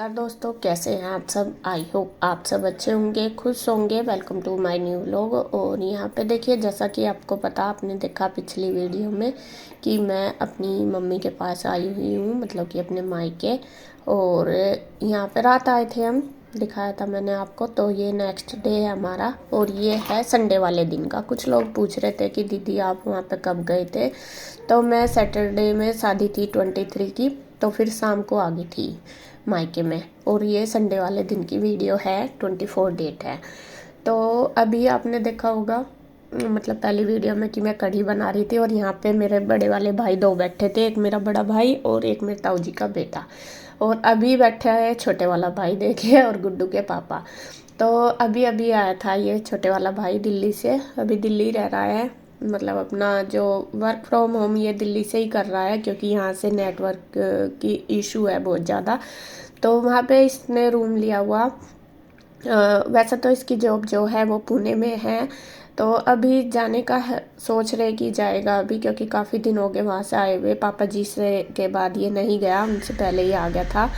यार दोस्तों, कैसे हैं आप सब। आई होप आप सब अच्छे होंगे, खुश होंगे। Welcome to my new vlog. और यहाँ पे देखिए, जैसा कि आपको पता, आपने देखा पिछली वीडियो में कि मैं अपनी मम्मी के पास आई हुई हूँ, मतलब कि अपने मायके। और यहाँ पे रात आए थे हम, दिखाया था मैंने आपको। तो ये नेक्स्ट डे है हमारा, और ये है संडे वाले दिन का। कुछ लोग पूछ रहे थे कि दीदी आप वहाँ पे कब गए थे। तो मैं सैटरडे में शादी थी 23 की, तो फिर शाम को आ गई थी मायके में। और ये संडे वाले दिन की वीडियो है, 24 डेट है। तो अभी आपने देखा होगा, मतलब पहली वीडियो में, कि मैं कढ़ी बना रही थी। और यहाँ पे मेरे बड़े वाले भाई दो बैठे थे, एक मेरा बड़ा भाई और एक मेरे ताऊ जी का बेटा। और अभी बैठा है छोटे वाला भाई, देखिए, और गुड्डू के पापा। तो अभी अभी आया था ये छोटे वाला भाई दिल्ली से, अभी दिल्ली रह रहा है। मतलब अपना जो वर्क फ्रॉम होम ये दिल्ली से ही कर रहा है, क्योंकि यहाँ से नेटवर्क की इशू है बहुत ज़्यादा। तो वहाँ पे इसने रूम लिया हुआ। वैसे तो इसकी जॉब जो है वो पुणे में है। तो अभी जाने का सोच रहे कि जाएगा अभी, क्योंकि काफ़ी दिन हो गए वहाँ से आए हुए। पापा जी से के बाद ये नहीं गया, उनसे पहले ही आ गया था।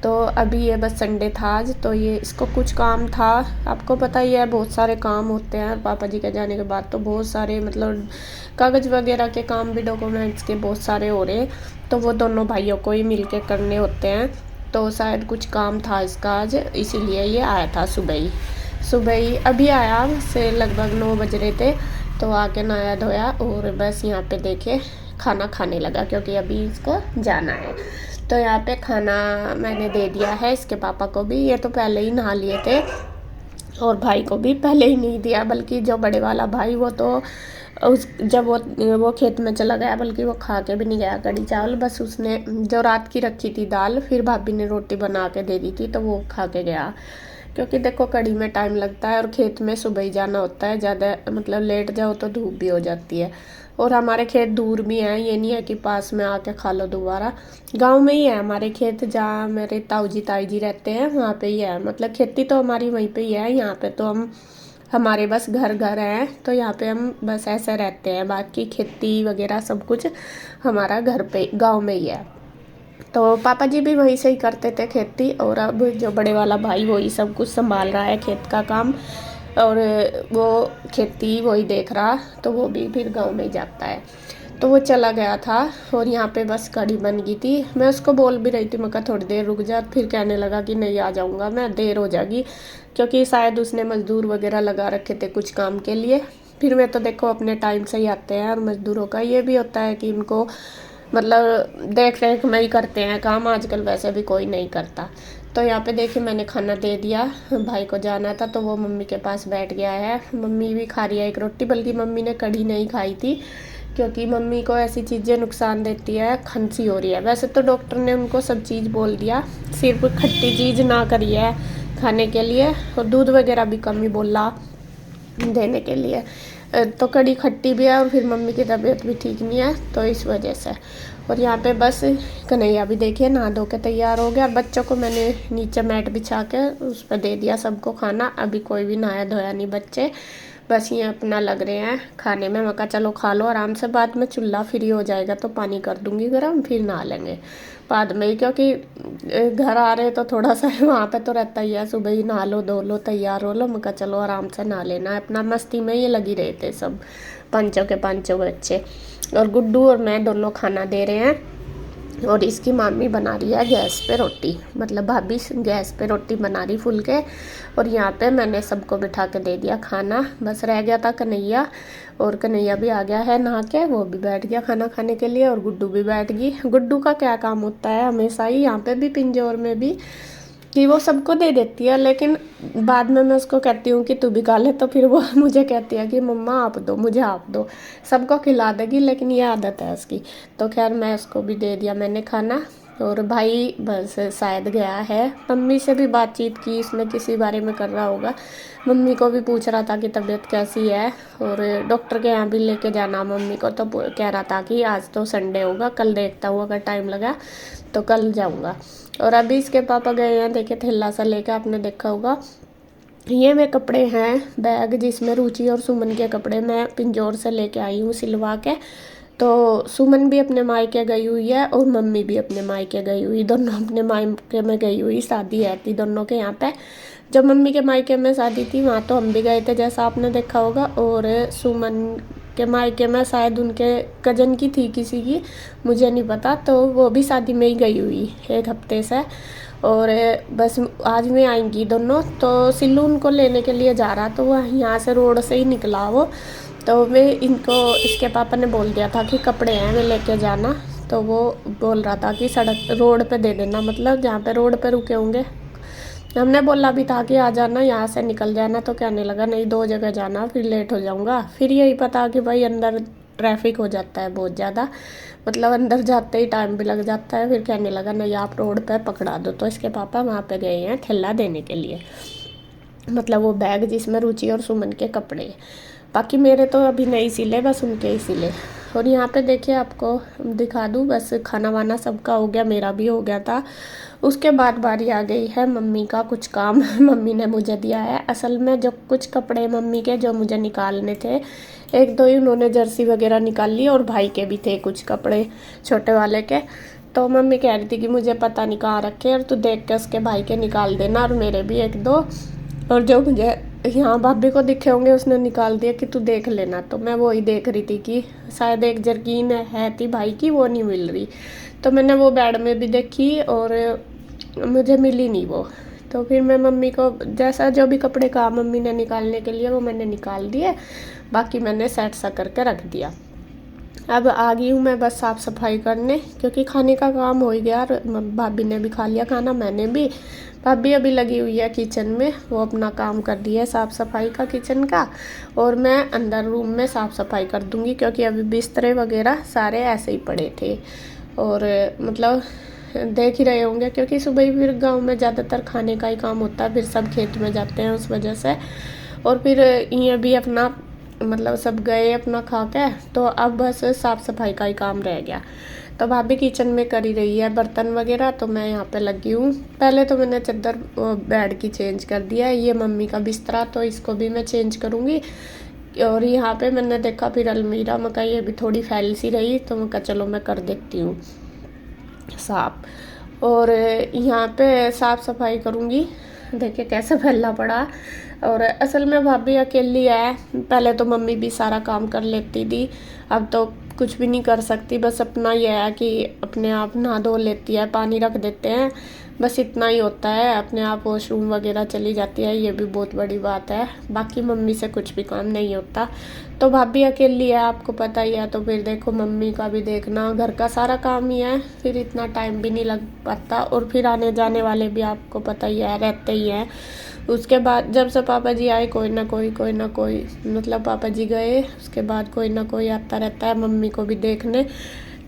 तो अभी ये बस संडे था आज, तो ये इसको कुछ काम था। आपको पता ही है, बहुत सारे काम होते हैं पापा जी के जाने के बाद। तो बहुत सारे, मतलब कागज़ वगैरह के काम भी, डॉक्यूमेंट्स के बहुत सारे हो रहे। तो वो दोनों भाइयों को ही मिल के करने होते हैं। तो शायद कुछ काम था इसका आज, इसीलिए ये आया था सुबह ही अभी आया से लगभग 9 बज रहे थे। तो आके नहाया धोया और बस यहाँ पे देखे खाना खाने लगा, क्योंकि अभी इसको जाना है। तो यहाँ पे खाना मैंने दे दिया है इसके पापा को भी। ये तो पहले ही नहा लिए थे, और भाई को भी पहले ही नहीं दिया, बल्कि जो बड़े वाला भाई वो तो उस जब वो खेत में चला गया, बल्कि वो खा के भी नहीं गया कढ़ी चावल। बस उसने जो रात की रखी थी दाल, फिर भाभी ने रोटी बना के दे दी थी, तो वो खा के गया। क्योंकि देखो कढ़ी में टाइम लगता है, और खेत में सुबह ही जाना होता है। ज़्यादा मतलब लेट जाओ तो धूप भी हो जाती है। और हमारे खेत दूर भी हैं, ये नहीं है कि पास में आके खा लो दोबारा। गांव में ही है हमारे खेत, जहाँ मेरे ताऊ जी ताई जी रहते हैं वहाँ पे ही है। मतलब खेती तो हमारी वहीं पे ही है। यहाँ पे तो हमारे बस घर घर हैं, तो यहाँ पे हम बस ऐसे रहते हैं। बाकी खेती वगैरह सब कुछ हमारा घर पे गांव में ही है। तो पापा जी भी वहीं से ही करते थे खेती, और अब जो बड़े वाला भाई वही सब कुछ संभाल रहा है, खेत का काम। और वो खेती वही देख रहा, तो वो भी फिर गांव में ही जाता है। तो वो चला गया था, और यहाँ पे बस कढ़ी बन गई थी। मैं उसको बोल भी रही थी, मैं कहा थोड़ी देर रुक जा, फिर कहने लगा कि नहीं आ जाऊँगा मैं, देर हो जाएगी। क्योंकि शायद उसने मज़दूर वगैरह लगा रखे थे कुछ काम के लिए। फिर वे तो देखो अपने टाइम से ही आते हैं, और मज़दूरों का ये भी होता है कि इनको मतलब देख रेख में ही करते हैं काम, आजकल वैसे भी कोई नहीं करता। तो यहाँ पे देखिए मैंने खाना दे दिया, भाई को जाना था तो वो मम्मी के पास बैठ गया है। मम्मी भी खा रही है एक रोटी, बल्कि मम्मी ने कढ़ी नहीं खाई थी, क्योंकि मम्मी को ऐसी चीज़ें नुकसान देती है, खांसी हो रही है। वैसे तो डॉक्टर ने उनको सब चीज़ बोल दिया, सिर्फ खट्टी चीज़ ना करी है खाने के लिए, और दूध वगैरह भी कम ही बोला देने के लिए। तो कड़ी खट्टी भी है, और फिर मम्मी की तबीयत भी ठीक नहीं है, तो इस वजह से। और यहाँ पे बस कन्हैया भी देखिए नहा धो के तैयार हो गया। और बच्चों को मैंने नीचे मैट बिछा के उस पर दे दिया सबको खाना। अभी कोई भी नहाया धोया नहीं बच्चे, बस ये अपना लग रहे हैं खाने में। मैं कहा चलो खा लो आराम से, बाद में चूल्हा फ्री हो जाएगा तो पानी कर दूंगी गर्म, फिर नहा लेंगे बाद में ही। क्योंकि घर आ रहे तो थोड़ा सा वहाँ पे तो रहता ही है, सुबह ही नहा लो धो लो तैयार हो लो। मैं कहा चलो आराम से नहा लेना है, अपना मस्ती में ये लगी रहे थे सब, पांचों के पांचों बच्चे। और गुड्डू और मैं दोनों खाना दे रहे हैं। और इसकी मामी बना रही है गैस पे रोटी, मतलब भाभी गैस पे रोटी बना रही फुल के। और यहाँ पे मैंने सबको बिठा के दे दिया खाना, बस रह गया था कन्हैया। और कन्हैया भी आ गया है नहा के, वो भी बैठ गया खाना खाने के लिए, और गुड्डू भी बैठ गई। गुड्डू का क्या काम होता है हमेशा ही, यहाँ पे भी पिंजौर में भी, कि वो सबको दे देती है। लेकिन बाद में मैं उसको कहती हूँ कि तू भी खा ले, तो फिर वो मुझे कहती है कि मम्मा आप दो, मुझे आप दो। सबको खिला देगी, लेकिन ये आदत है उसकी। तो खैर मैं उसको भी दे दिया मैंने खाना। और भाई बस शायद गया है, मम्मी से भी बातचीत की इसमें, किसी बारे में कर रहा होगा। मम्मी को भी पूछ रहा था कि तबीयत कैसी है, और डॉक्टर के यहाँ भी लेके जाना मम्मी को। तो कह रहा था कि आज तो संडे होगा, कल देखता हूँ, अगर टाइम लगा तो कल जाऊँगा। और अभी इसके पापा गए हैं, देखे थैला सा लेकर, आपने देखा होगा। ये वे कपड़े हैं बैग, जिसमें रुचि और सुमन के कपड़े मैं पिंजौर से लेके आई हूँ सिलवा के। तो सुमन भी अपने मायके गई हुई है और मम्मी भी अपने मायके गई हुई, दोनों अपने मायके में गई हुई। शादी है थी दोनों के यहाँ पे। जब मम्मी के मायके में शादी थी वहाँ तो हम भी गए थे, जैसा आपने देखा होगा। और सुमन के मायके में शायद उनके कजन की थी किसी की, मुझे नहीं पता, तो वो भी शादी में ही गई हुई 1 हफ्ते से। और बस आज में आएंगी दोनों। तो सिल्लू उनको लेने के लिए जा रहा, तो वह यहाँ से रोड से ही निकला वो। तो वे इनको इसके पापा ने बोल दिया था कि कपड़े हैं वे लेके जाना। तो वो बोल रहा था कि सड़क रोड पे दे देना, मतलब जहाँ पे रोड पे रुके होंगे। हमने बोला भी था कि आ जाना, यहाँ से निकल जाना, तो कहने लगा नहीं 2 जगह जाना, फिर लेट हो जाऊँगा। फिर यही पता कि भाई अंदर ट्रैफिक हो जाता है बहुत ज़्यादा, मतलब अंदर जाते ही टाइम भी लग जाता है। फिर कहने लगा नहीं आप रोड पे पकड़ा दो। तो इसके पापा वहाँ पे गए हैं ठेला देने के लिए, मतलब वो बैग जिसमें रुचि और सुमन के कपड़े। बाकी मेरे तो अभी नहीं सिले, बस उनके ही सिले। और यहाँ पे देखिए आपको दिखा दूँ, बस खाना वाना सबका हो गया, मेरा भी हो गया था। उसके बाद बारी आ गई है मम्मी का कुछ काम मम्मी ने मुझे दिया है असल में, जो कुछ कपड़े मम्मी के जो मुझे निकालने थे, 1-2 ही उन्होंने जर्सी वगैरह निकाल ली, और भाई के भी थे कुछ कपड़े छोटे वाले के। तो मम्मी कह रही थी कि मुझे पता नहीं कहाँ रखे, और तू देख के उसके भाई के निकाल देना, और मेरे भी 1-2, और जो मुझे यहाँ भाभी को दिखे होंगे उसने निकाल दिया कि तू देख लेना। तो मैं वही देख रही थी कि शायद एक जर्किन है थी भाई की, वो नहीं मिल रही। तो मैंने वो बेड में भी देखी और मुझे मिली नहीं वो। तो फिर मैं मम्मी को जैसा जो भी कपड़े कहा मम्मी ने निकालने के लिए वो मैंने निकाल दिए, बाकी मैंने सेट सा करके रख दिया। अब आ गई हूँ मैं बस साफ़ सफाई करने, क्योंकि खाने का काम हो गया। भाभी ने भी खा लिया खाना, मैंने भी। भाभी अभी लगी हुई है किचन में, वो अपना काम कर रही है साफ़ सफाई का किचन का, और मैं अंदर रूम में साफ़ सफाई कर दूँगी, क्योंकि अभी बिस्तरे वगैरह सारे ऐसे ही पड़े थे। और मतलब देख ही रहे होंगे, क्योंकि सुबह ही फिर गाँव में ज़्यादातर खाने का ही काम होता है, फिर सब खेत में जाते हैं उस वजह से। और फिर ये भी अपना मतलब सब गए अपना खा के, तो अब बस साफ़ सफाई का ही काम रह गया। तो भाभी किचन में कर ही रही है बर्तन वगैरह, तो मैं यहाँ पे लगी हूँ। पहले तो मैंने चादर बेड की चेंज कर दिया है, ये मम्मी का बिस्तरा, तो इसको भी मैं चेंज करूँगी। और यहाँ पे मैंने देखा फिर अलमीरा में का ये भी थोड़ी फैल सी रही, तो मैं कहा चलो मैं कर देती हूँ साफ। और यहाँ पे साफ़ सफाई करूँगी, देखिए कैसे फैला पड़ा। और असल में भाभी अकेली है, पहले तो मम्मी भी सारा काम कर लेती थी, अब तो कुछ भी नहीं कर सकती। बस अपना यह है कि अपने आप नहा धो लेती है, पानी रख देते हैं, बस इतना ही होता है। अपने आप वॉशरूम वगैरह चली जाती है, ये भी बहुत बड़ी बात है। बाकी मम्मी से कुछ भी काम नहीं होता। तो भाभी अकेली है, आपको पता ही है, तो फिर देखो मम्मी का भी देखना, घर का सारा काम ही है, फिर इतना टाइम भी नहीं लग पाता। और फिर आने जाने वाले भी आपको पता ही है, रहते ही हैं। उसके बाद जब से पापा जी आए कोई ना कोई मतलब पापा जी गए उसके बाद कोई ना कोई आता रहता है मम्मी को भी देखने,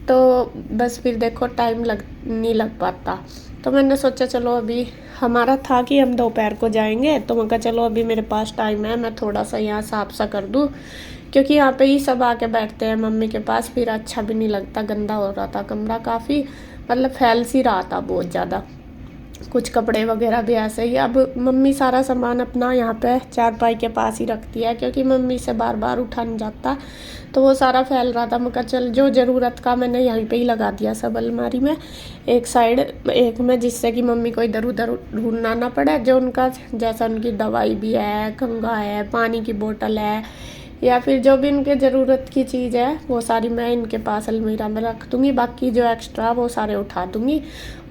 तो बस फिर देखो टाइम नहीं लग पाता। तो मैंने सोचा चलो अभी हमारा था कि हम दोपहर को जाएंगे, तो मैं कहा चलो अभी मेरे पास टाइम है, मैं थोड़ा सा यहाँ साफ सा कर दूँ, क्योंकि यहाँ पे ही सब आके बैठते हैं मम्मी के पास, फिर अच्छा भी नहीं लगता, गंदा हो रहा था कमरा काफ़ी, मतलब फैल सी रहा था बहुत ज़्यादा। कुछ कपड़े वगैरह भी ऐसे ही। अब मम्मी सारा सामान अपना यहाँ पे चारपाई के पास ही रखती है, क्योंकि मम्मी से बार बार उठा नहीं जाता, तो वो सारा फैल रहा था। मैं कहा चल जो ज़रूरत का मैंने यहीं पे ही लगा दिया सब अलमारी में, एक साइड एक में, जिससे कि मम्मी को इधर उधर ढूंढना ना पड़े। जो उनका जैसा उनकी दवाई भी है, कंघा है, पानी की बोतल है, या फिर जो भी उनके ज़रूरत की चीज़ है वो सारी मैं इनके पास अलमीरा में रख दूँगी, बाकी जो एक्स्ट्रा वो सारे उठा दूँगी।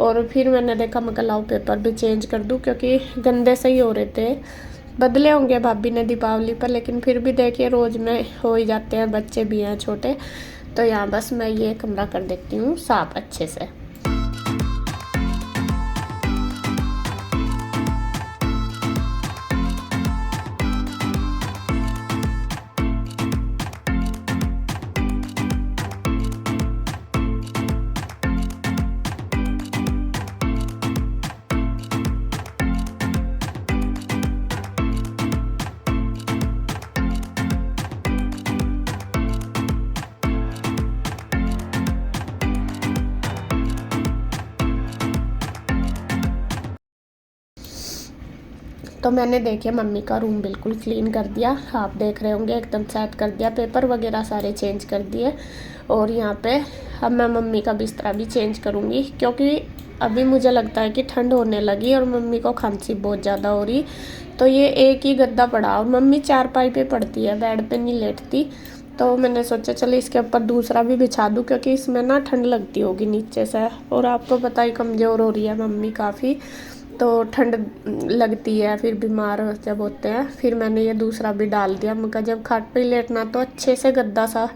और फिर मैंने देखा मैं लाओ पेपर भी चेंज कर दूँ, क्योंकि गंदे से ही हो रहे थे। बदले होंगे भाभी ने दीपावली पर, लेकिन फिर भी देखिए रोज़ में हो ही जाते हैं, बच्चे भी हैं छोटे। तो यहाँ बस मैं ये कमरा कर देती हूँ साफ अच्छे से। तो मैंने देखिए मम्मी का रूम बिल्कुल क्लीन कर दिया, आप देख रहे होंगे एकदम सेट कर दिया, पेपर वगैरह सारे चेंज कर दिए। और यहाँ पे अब मैं मम्मी का बिस्तरा भी चेंज करूँगी, क्योंकि अभी मुझे लगता है कि ठंड होने लगी और मम्मी को खांसी बहुत ज़्यादा हो रही। तो ये एक ही गद्दा पड़ा और मम्मी चारपाई पे पड़ती है, बेड पे नहीं लेटती। तो मैंने सोचा चलो इसके ऊपर दूसरा भी बिछा दूँ, क्योंकि इसमें ना ठंड लगती होगी नीचे से, और आपको पता ही कमज़ोर हो रही है मम्मी काफ़ी, तो ठंड लगती है, फिर बीमार जब होते हैं। फिर मैंने ये दूसरा भी डाल दिया। मैं जब खाट पे लेटना तो अच्छे से गद्दा सा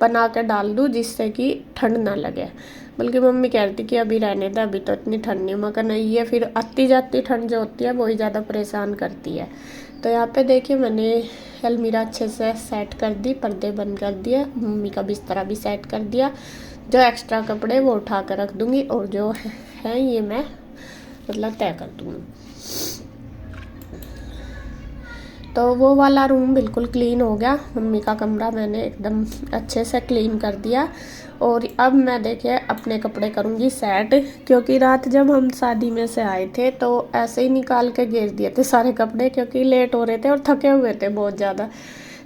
बना के डाल दूँ, जिससे कि ठंड ना लगे। बल्कि मम्मी कह रही थी कि अभी रहने दे, अभी तो इतनी ठंड नहीं। मगर नहीं, ये फिर आती जाती ठंड जो होती है वही ज़्यादा परेशान करती है। तो यहाँ पे देखिए मैंने अलमीरा अच्छे से सेट कर दी, पर्दे बंद कर दिए, मम्मी का बिस्तरा भी सेट कर दिया। जो एक्स्ट्रा कपड़े वो उठा कर रख दूँगी, और जो है ये मैं मतलब तय कर दूँगी। तो वो वाला रूम बिल्कुल क्लीन हो गया। मम्मी का कमरा मैंने एकदम अच्छे से क्लीन कर दिया। और अब मैं देखिए अपने कपड़े करूँगी सेट, क्योंकि रात जब हम शादी में से आए थे तो ऐसे ही निकाल के घेर दिए थे सारे कपड़े, क्योंकि लेट हो रहे थे और थके हुए थे बहुत ज़्यादा।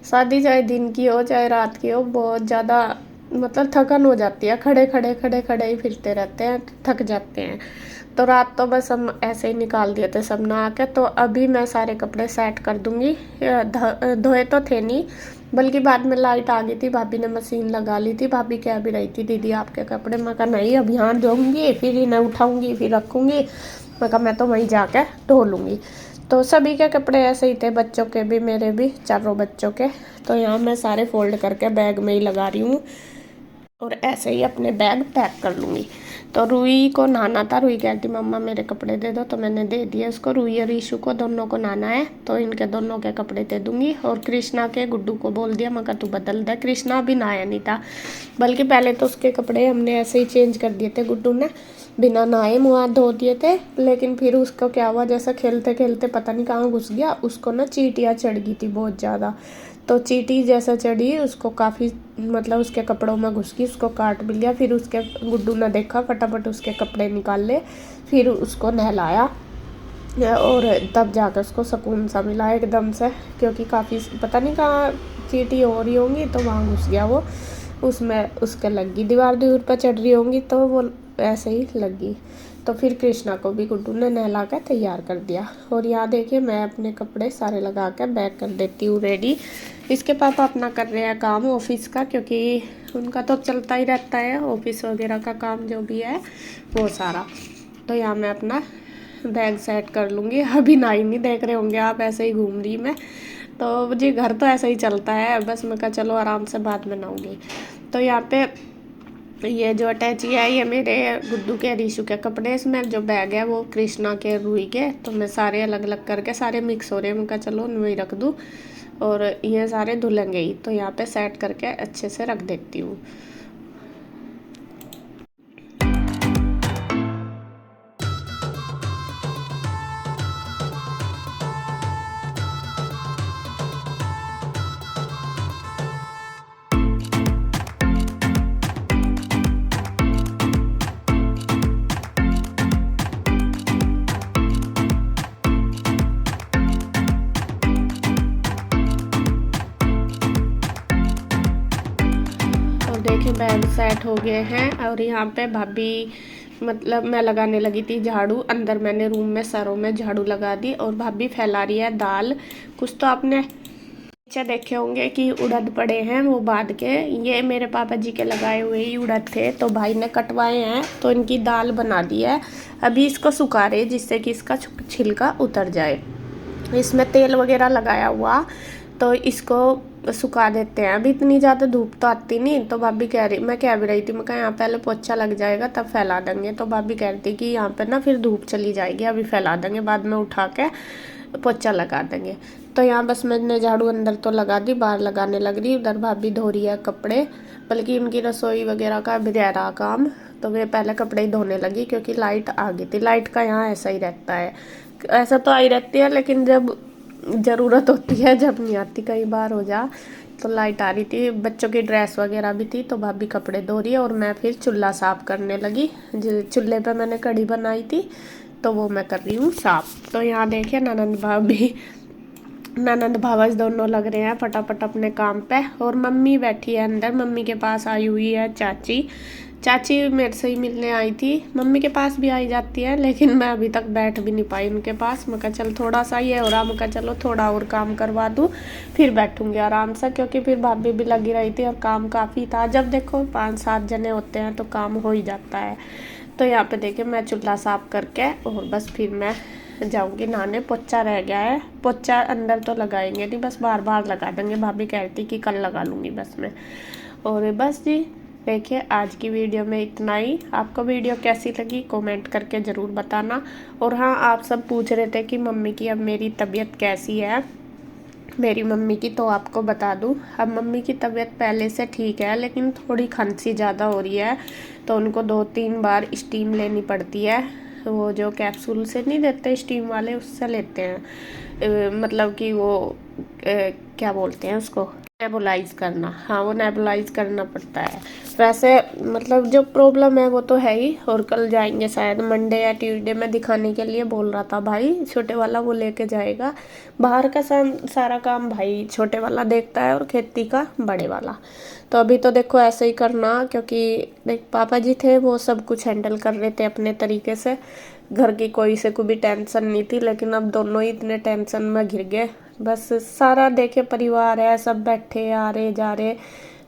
शादी चाहे दिन की हो चाहे रात की हो, बहुत ज़्यादा मतलब थकन हो जाती है, खड़े खड़े ही फिरते रहते हैं, थक जाते हैं। तो रात तो बस हम ऐसे ही निकाल दिए थे सब नहा के। तो अभी मैं सारे कपड़े सेट कर दूँगी। धोए तो थे नहीं, बल्कि बाद में लाइट आ गई थी, भाभी ने मशीन लगा ली थी। भाभी कह भी रही थी दीदी आपके कपड़े, मैं कहा नहीं अब यहाँ धोऊँगी, फिर इन्हें उठाऊँगी, फिर रखूँगी। मैं कहा मैं तो वहीं जाकर धो लूँगी। तो सभी के कपड़े ऐसे ही थे, बच्चों के भी, मेरे भी, चारों बच्चों के। तो यहाँ मैं सारे फोल्ड करके बैग में ही लगा रही हूँ, और ऐसे ही अपने बैग पैक कर लूँगी। तो रूही को नहाना था, रूही कहती मम्मा मेरे कपड़े दे दो, तो मैंने दे दिए उसको। रूही और ईशू को दोनों को नहाना है, तो इनके दोनों के कपड़े दे दूँगी। और कृष्णा के गुड्डू को बोल दिया, मगर तू बदल दे। कृष्णा भी नहाया नहीं था, बल्कि पहले तो उसके कपड़े हमने ऐसे ही चेंज कर दिए थे, गुड्डू ने बिना नहाए मुँह हाथ धो दिए थे। लेकिन फिर उसको क्या हुआ, जैसा खेलते खेलते पता नहीं कहाँ घुस गया, उसको ना चींटियाँ चढ़ गई थी बहुत ज़्यादा। तो चींटी जैसा चढ़ी उसको, काफ़ी मतलब उसके कपड़ों में घुस गई, उसको काट भी लिया। फिर उसके गुड्डू ने देखा, फटाफट उसके कपड़े निकाल ले, फिर उसको नहलाया, और तब जाकर उसको सुकून सा मिला एकदम से, क्योंकि काफ़ी पता नहीं कहाँ चींटी हो रही होंगी, तो वहाँ घुस गया वो, उसमें उसके लग गई, दीवार पर चढ़ रही होंगी तो वो ऐसे ही लगी। तो फिर कृष्णा को भी गुड्डू ने नहला कर तैयार कर दिया। और यहाँ देखिए मैं अपने कपड़े सारे लगा कर बैग कर देती हूँ रेडी। इसके पापा अपना कर रहे हैं काम ऑफिस का, क्योंकि उनका तो चलता ही रहता है ऑफिस वगैरह का काम जो भी है वो सारा। तो यहाँ मैं अपना बैग सेट कर लूँगी। अभी ना ही नहीं देख रहे होंगे आप, ऐसे ही घूम रही मैं, तो मुझे घर तो ऐसा ही चलता है, बस मैं कहा चलो आराम से बाद में नहाऊंगी। तो यहाँ पे ये जो अटैची है ये मेरे गुड्डू के रीशू के कपड़े, इसमें जो बैग है वो कृष्णा के रूही के। तो मैं सारे अलग अलग करके, सारे मिक्स हो रहे हैं, मैं कहा चलो उनमें ही रख दूँ, और ये सारे धुलेंगे ही। तो यहाँ पे सेट करके अच्छे से रख देती हूँ। देखिए बैग सेट हो गए हैं। और यहाँ पे भाभी मतलब मैं लगाने लगी थी झाड़ू, अंदर मैंने रूम में सरों में झाड़ू लगा दी, और भाभी फैला रही है दाल। कुछ तो आपने नीचे देखे होंगे कि उड़द पड़े हैं वो बाद के, ये मेरे पापा जी के लगाए हुए ही उड़द थे, तो भाई ने कटवाए हैं, तो इनकी दाल बना दी है। अभी इसको सुखा रहे जिससे कि इसका छिलका उतर जाए। इसमें तेल वगैरह लगाया हुआ, तो इसको सुखा देते हैं। अभी इतनी ज़्यादा धूप तो आती नहीं, तो भाभी कह रही, मैं कह भी रही थी, मैं कहा यहाँ पहले पोछा लग जाएगा तब फैला देंगे। तो भाभी कह रही थी कि यहाँ पे ना फिर धूप चली जाएगी, अभी फैला देंगे, बाद में उठा के पोछा लगा देंगे। तो यहाँ बस मैंने झाड़ू अंदर तो लगा दी, बाहर लगाने लग रही। उधर भाभी धो रही है कपड़े, बल्कि उनकी रसोई वगैरह का भी रह रहा काम, तो वे पहले कपड़े ही धोने लगी, क्योंकि लाइट आ गई थी। लाइट का यहाँ ऐसा ही रहता है, ऐसा तो आई रहती है, लेकिन जब ज़रूरत होती है, जब नहीं आती, कई बार हो जा। तो लाइट आ रही थी, बच्चों की ड्रेस वगैरह भी थी, तो भाभी कपड़े धो रही है, और मैं फिर चूल्हा साफ़ करने लगी। चूल्हे पे मैंने कढ़ी बनाई थी, तो वो मैं कर रही हूँ साफ़। तो यहाँ देखिए ननंद भाभी ननद भावज दोनों लग रहे हैं फटाफट अपने काम पे। और मम्मी बैठी है अंदर, मम्मी के पास आई हुई है चाची। चाची मेरे से ही मिलने आई थी, मम्मी के पास भी आई जाती है, लेकिन मैं अभी तक बैठ भी नहीं पाई उनके पास। मैं कहा चल थोड़ा सा ये हो रहा, मैं कहा चलो थोड़ा और काम करवा दूँ फिर बैठूंगी आराम से, क्योंकि फिर भाभी भी लगी रही थी और काम काफ़ी था। जब देखो 5-7 जने होते हैं तो काम हो ही जाता है। तो यहाँ पे देखिए मैं चूल्हा साफ करके और बस फिर मैं जाऊंगी नहाने। पोछा रह गया है, पोछा अंदर तो लगाएंगे नहीं, बस बार बार लगा देंगे। भाभी कहती कि कल लगा लूँगी बस मैं। और बस जी देखिए आज की वीडियो में इतना ही। आपको वीडियो कैसी लगी कमेंट करके ज़रूर बताना। और हाँ, आप सब पूछ रहे थे कि मम्मी की अब मेरी तबीयत कैसी है, मेरी मम्मी की, तो आपको बता दूं अब मम्मी की तबीयत पहले से ठीक है, लेकिन थोड़ी खांसी ज़्यादा हो रही है। तो उनको 2-3 बार स्टीम लेनी पड़ती है। वो जो कैप्सूल से नहीं देते स्टीम वाले, उससे लेते हैं। मतलब कि वो क्या बोलते हैं उसको, नेबुलाइज करना। हाँ, वो नेबुलाइज करना पड़ता है। वैसे मतलब जो प्रॉब्लम है वो तो है ही। और कल जाएंगे शायद मंडे या ट्यूसडे में दिखाने के लिए, बोल रहा था भाई छोटे वाला वो लेके जाएगा। बाहर का सारा काम भाई छोटे वाला देखता है और खेती का बड़े वाला। तो अभी तो देखो ऐसे ही करना, क्योंकि देख पापा जी थे वो सब कुछ हैंडल कर रहे थे अपने तरीके से, घर की कोई से कोई भी टेंशन नहीं थी। लेकिन अब दोनों ही इतने टेंशन में घिर गए। बस सारा देखे परिवार है, सब बैठे आ रहे जा रहे।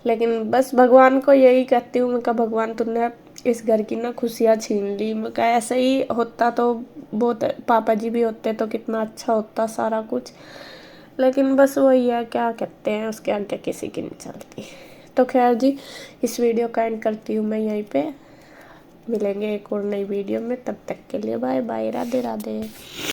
लेकिन बस भगवान को यही कहती हूँ, मैं कहा भगवान तुमने इस घर की ना खुशियाँ छीन ली। मैं कहा ऐसे ही होता तो बहुत, पापा जी भी होते तो कितना अच्छा होता सारा कुछ। लेकिन बस वही है, क्या कहते हैं, उसके आगे किसी की नहीं चलती। तो खैर जी, इस वीडियो का एंड करती हूँ मैं यहीं पे। मिलेंगे एक और नई वीडियो में, तब तक के लिए बाय बाय, राधे राधे।